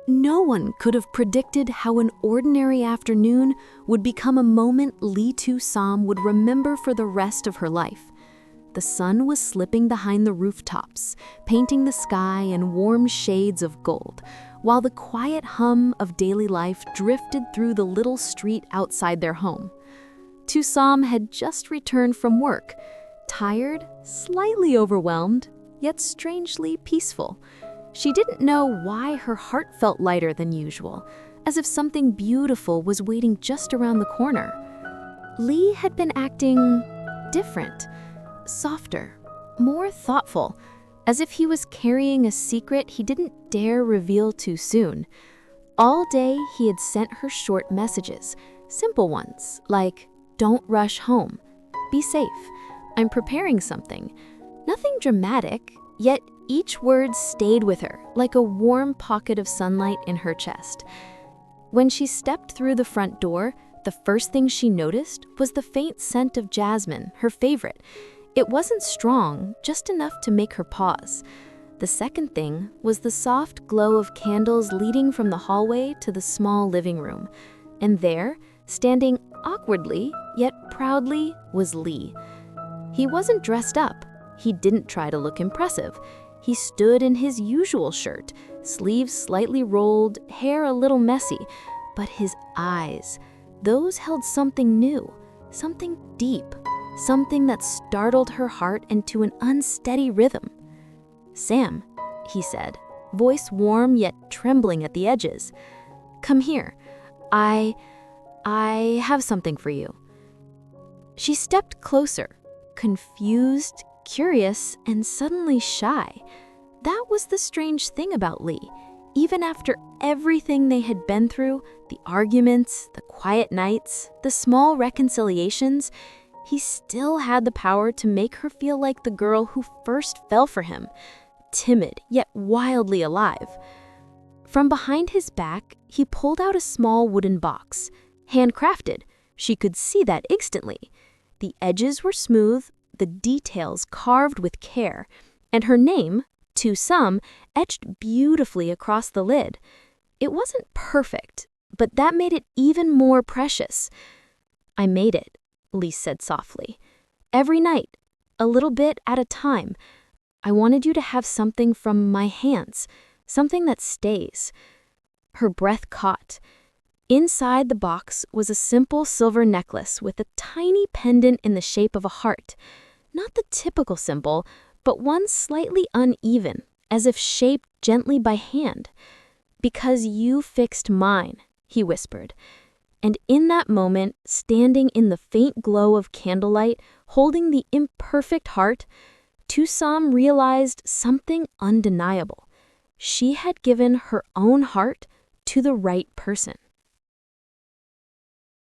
No one could have predicted how an ordinary afternoon would become a moment Lytudiep would remember for the rest of her life. The sun was slipping behind the rooftops, painting the sky in warm shades of gold, while the quiet hum of daily life drifted through the little street outside their home. Lytudiep had just returned from work, tired, slightly overwhelmed, yet strangely peaceful. She didn't know why her heart felt lighter than usual, as if something beautiful was waiting just around the corner. Lee had been acting different, softer, more thoughtful, as if he was carrying a secret he didn't dare reveal too soon. All day he had sent her short messages, simple ones, like, "Don't rush home. Be safe. I'm preparing something." Nothing dramatic, yet each word stayed with her like a warm pocket of sunlight in her chest. When she stepped through the front door, the first thing she noticed was the faint scent of jasmine, her favorite. It wasn't strong, just enough to make her pause. The second thing was the soft glow of candles leading from the hallway to the small living room. And there, standing awkwardly, yet proudly, was Lee. He wasn't dressed up. He didn't try to look impressive. He stood in his usual shirt, sleeves slightly rolled, hair a little messy, but his eyes, those held something new, something deep, something that startled her heart into an unsteady rhythm. "Sam," he said, voice warm yet trembling at the edges. "Come here. I have something for you." She stepped closer, confused, curious, and suddenly shy. That was the strange thing about Lee. Even after everything they had been through, the arguments, the quiet nights, the small reconciliations, he still had the power to make her feel like the girl who first fell for him, timid yet wildly alive. From behind his back, he pulled out a small wooden box, handcrafted. She could see that instantly. The edges were smooth, the details carved with care, and her name, Lytudiep, etched beautifully across the lid. It wasn't perfect, but that made it even more precious. "I made it," Lee said softly. "Every night, a little bit at a time. I wanted you to have something from my hands, something that stays." Her breath caught. Inside the box was a simple silver necklace with a tiny pendant in the shape of a heart. Not the typical symbol, but one slightly uneven, as if shaped gently by hand. "Because you fixed mine," he whispered. And in that moment, standing in the faint glow of candlelight, holding the imperfect heart, Lytudiep realized something undeniable. She had given her own heart to the right person.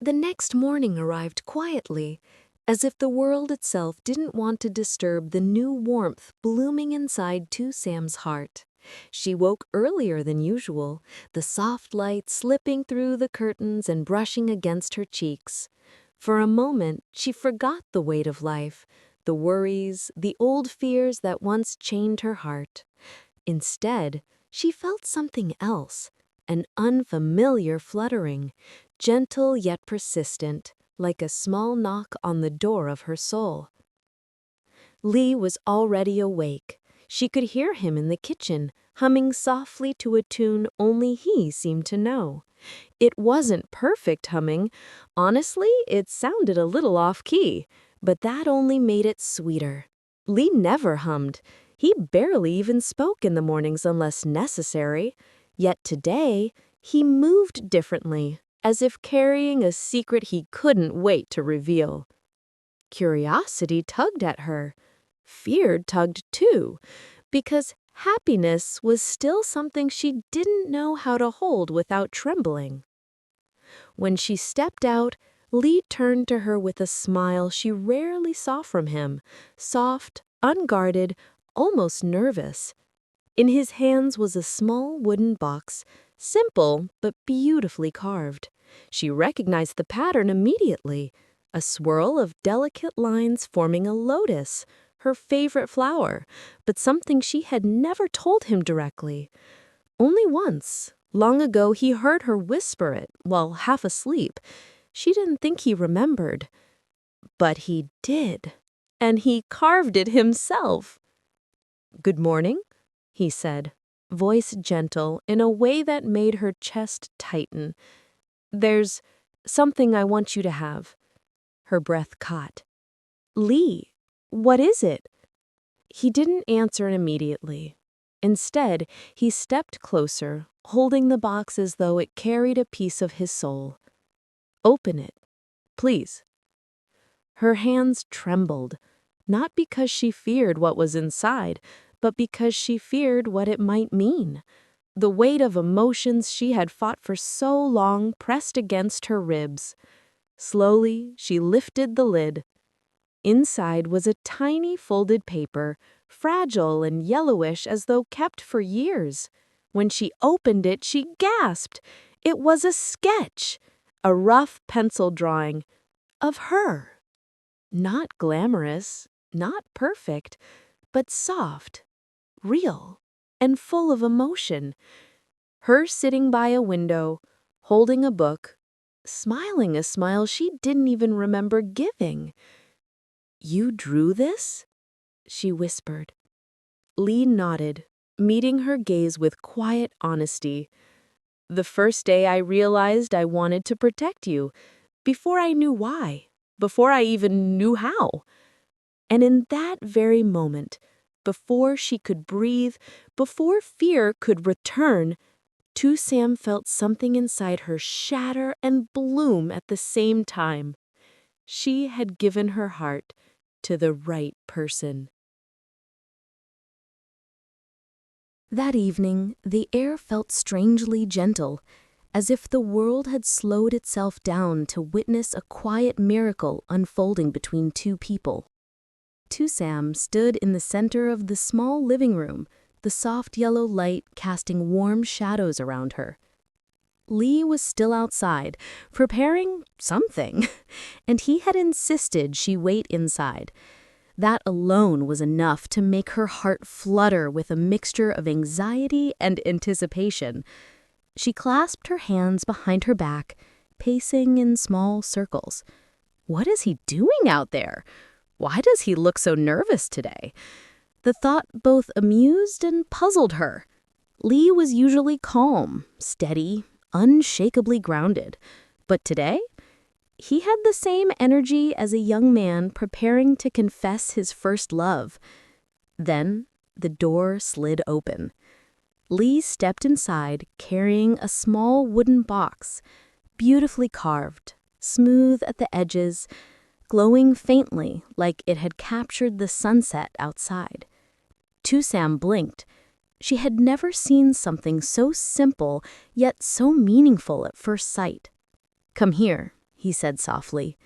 The next morning arrived quietly, as if the world itself didn't want to disturb the new warmth blooming inside Lytudiep's heart. She woke earlier than usual, the soft light slipping through the curtains and brushing against her cheeks. For a moment, she forgot the weight of life, the worries, the old fears that once chained her heart. Instead, she felt something else, an unfamiliar fluttering, gentle yet persistent, like a small knock on the door of her soul. Lee was already awake. She could hear him in the kitchen, humming softly to a tune only he seemed to know. It wasn't perfect humming. Honestly, it sounded a little off-key, but that only made it sweeter. Lee never hummed. He barely even spoke in the mornings unless necessary. Yet today, he moved differently, as if carrying a secret he couldn't wait to reveal. Curiosity tugged at her. Fear tugged too, because happiness was still something she didn't know how to hold without trembling. When she stepped out, Lee turned to her with a smile she rarely saw from him, soft, unguarded, almost nervous. In his hands was a small wooden box, simple but beautifully carved. She recognized the pattern immediately, a swirl of delicate lines forming a lotus, her favorite flower, but something she had never told him directly. Only once, Long ago, he heard her whisper it while half asleep. She didn't think he remembered. But he did, and he carved it himself. "Good morning," he said, voice gentle in a way that made her chest tighten. "There's something I want you to have." Her breath caught. "Lee, what is it?" He didn't answer immediately. Instead, he stepped closer, holding the box as though it carried a piece of his soul. "Open it, please." Her hands trembled, not because she feared what was inside, but because she feared what it might mean. The weight of emotions she had fought for so long pressed against her ribs. Slowly, she lifted the lid. Inside was a tiny folded paper, fragile and yellowish as though kept for years. When she opened it, she gasped. It was a sketch, a rough pencil drawing of her. Not glamorous, not perfect, but soft, real, and full of emotion. Her sitting by a window, holding a book, smiling a smile she didn't even remember giving. "You drew this?" she whispered. Lee nodded, meeting her gaze with quiet honesty. "The first day I realized I wanted to protect you, before I knew why, before I even knew how." And in that very moment, before she could breathe, before fear could return, Sam felt something inside her shatter and bloom at the same time. She had given her heart to the right person. That evening, the air felt strangely gentle, as if the world had slowed itself down to witness a quiet miracle unfolding between two people. Sam stood in the center of the small living room, the soft yellow light casting warm shadows around her. Lee was still outside, preparing something, and he had insisted she wait inside. That alone was enough to make her heart flutter with a mixture of anxiety and anticipation. She clasped her hands behind her back, pacing in small circles. What is he doing out there? Why does he look so nervous today? The thought both amused and puzzled her. Lee was usually calm, steady, unshakably grounded. But today, he had the same energy as a young man preparing to confess his first love. Then the door slid open. Lee stepped inside, carrying a small wooden box, beautifully carved, smooth at the edges, glowing faintly like it had captured the sunset outside. Sam blinked. She had never seen something so simple, yet so meaningful at first sight. "Come here," he said softly.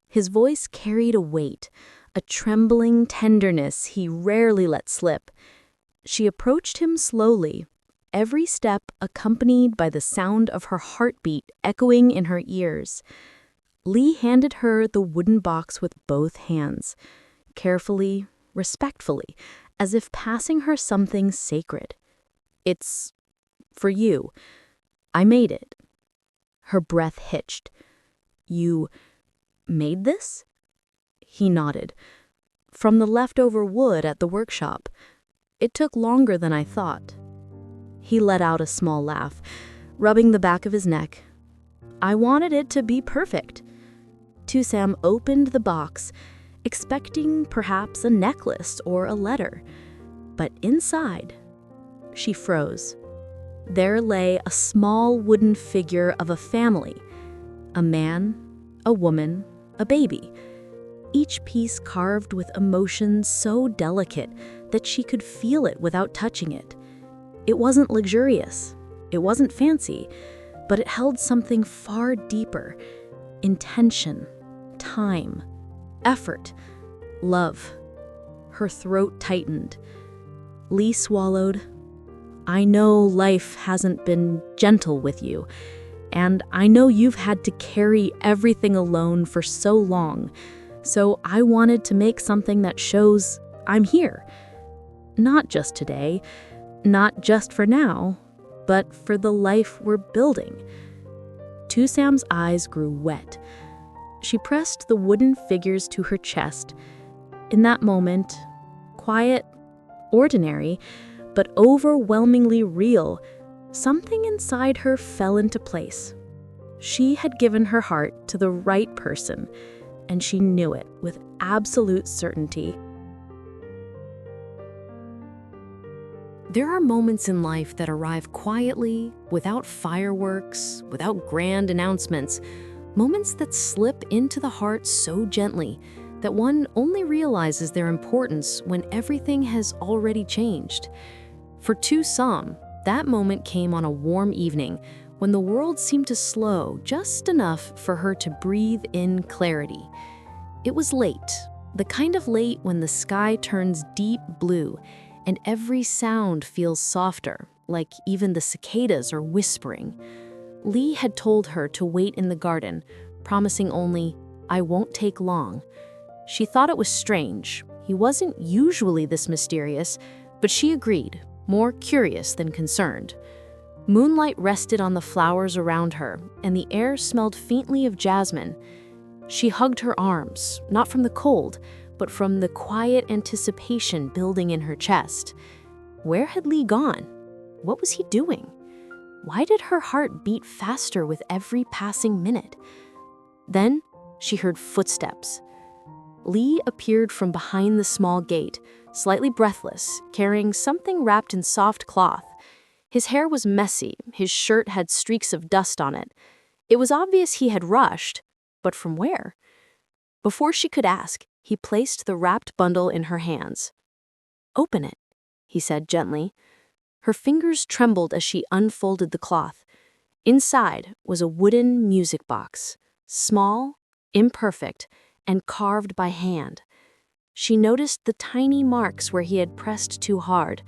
His voice carried a weight, a trembling tenderness he rarely let slip. She approached him slowly, every step accompanied by the sound of her heartbeat echoing in her ears. Lee handed her the wooden box with both hands, carefully, respectfully, as if passing her something sacred. "It's for you. I made it." Her breath hitched. "You made this?" He nodded. "From the leftover wood at the workshop. It took longer than I thought." He let out a small laugh, rubbing the back of his neck. "I wanted it to be perfect." Sam opened the box, expecting perhaps a necklace or a letter. But inside, she froze. There lay a small wooden figure of a family. A man, a woman, a baby. Each piece carved with emotion so delicate that she could feel it without touching it. It wasn't luxurious, it wasn't fancy, but it held something far deeper: intention, time, effort, love. Her throat tightened. Lee swallowed. "I know life hasn't been gentle with you, and I know you've had to carry everything alone for so long, so I wanted to make something that shows I'm here. Not just today, not just for now, but for the life we're building. Sam's eyes grew wet. She pressed the wooden figures to her chest. In that moment, quiet, ordinary, but overwhelmingly real, something inside her fell into place. She had given her heart to the right person, and she knew it with absolute certainty. There are moments in life that arrive quietly, without fireworks, without grand announcements, moments that slip into the heart so gently that one only realizes their importance when everything has already changed. For Sam, that moment came on a warm evening when the world seemed to slow just enough for her to breathe in clarity. It was late, the kind of late when the sky turns deep blue and every sound feels softer, like even the cicadas are whispering. Lee had told her to wait in the garden, promising only, "I won't take long." She thought it was strange. He wasn't usually this mysterious, but she agreed, more curious than concerned. Moonlight rested on the flowers around her, and the air smelled faintly of jasmine. She hugged her arms, not from the cold, but from the quiet anticipation building in her chest. Where had Lee gone? What was he doing? Why did her heart beat faster with every passing minute? Then she heard footsteps. Lee appeared from behind the small gate, slightly breathless, carrying something wrapped in soft cloth. His hair was messy, his shirt had streaks of dust on it. It was obvious he had rushed, but from where? Before she could ask, he placed the wrapped bundle in her hands. "Open it," he said gently. Her fingers trembled as she unfolded the cloth. Inside was a wooden music box, small, imperfect, and carved by hand. She noticed the tiny marks where he had pressed too hard,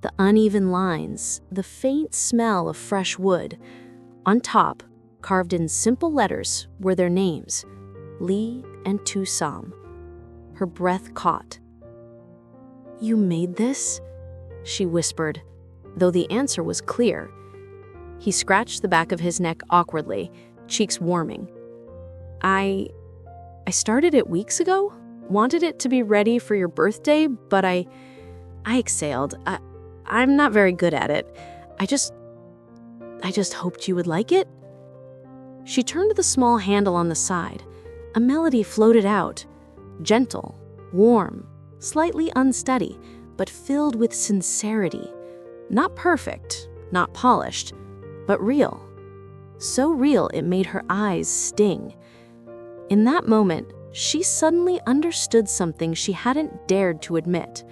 the uneven lines, the faint smell of fresh wood. On top, carved in simple letters, were their names, Lee and Sam. Her breath caught. "You made this?" she whispered, though the answer was clear. He scratched the back of his neck awkwardly, cheeks warming. I started it weeks ago. Wanted it to be ready for your birthday, but I exhaled. I'm not very good at it. I just hoped you would like it." She turned the small handle on the side. A melody floated out, gentle, warm, slightly unsteady, but filled with sincerity. Not perfect, not polished, but real. So real it made her eyes sting. In that moment, she suddenly understood something she hadn't dared to admit.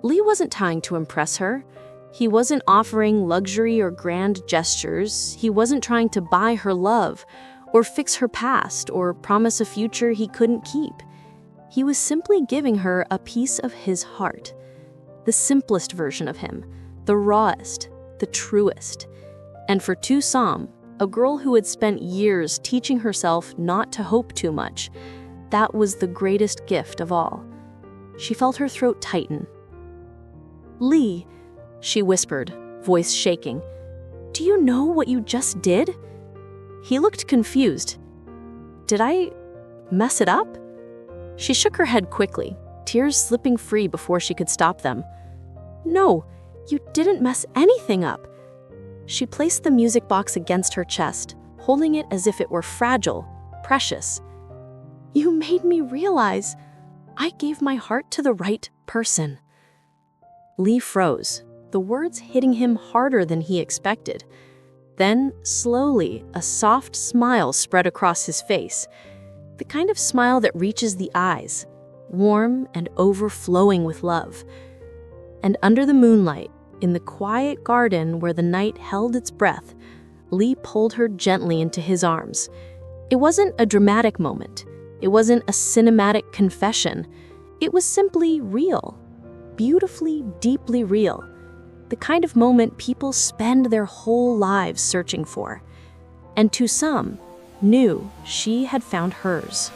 Lee wasn't trying to impress her. He wasn't offering luxury or grand gestures. He wasn't trying to buy her love, or fix her past, or promise a future he couldn't keep. He was simply giving her a piece of his heart. The simplest version of him, the rawest, the truest. And for Sam, a girl who had spent years teaching herself not to hope too much, that was the greatest gift of all. She felt her throat tighten. "Lee," she whispered, voice shaking, "do you know what you just did?" He looked confused. "Did I mess it up?" She shook her head quickly, tears slipping free before she could stop them. "No, you didn't mess anything up." She placed the music box against her chest, holding it as if it were fragile, precious. "You made me realize I gave my heart to the right person." Lee froze, the words hitting him harder than he expected. Then, slowly, a soft smile spread across his face. The kind of smile that reaches the eyes, warm and overflowing with love. And under the moonlight, in the quiet garden where the night held its breath, Lee pulled her gently into his arms. It wasn't a dramatic moment. It wasn't a cinematic confession. It was simply real. Beautifully, deeply real. The kind of moment people spend their whole lives searching for. And Sam knew she had found hers.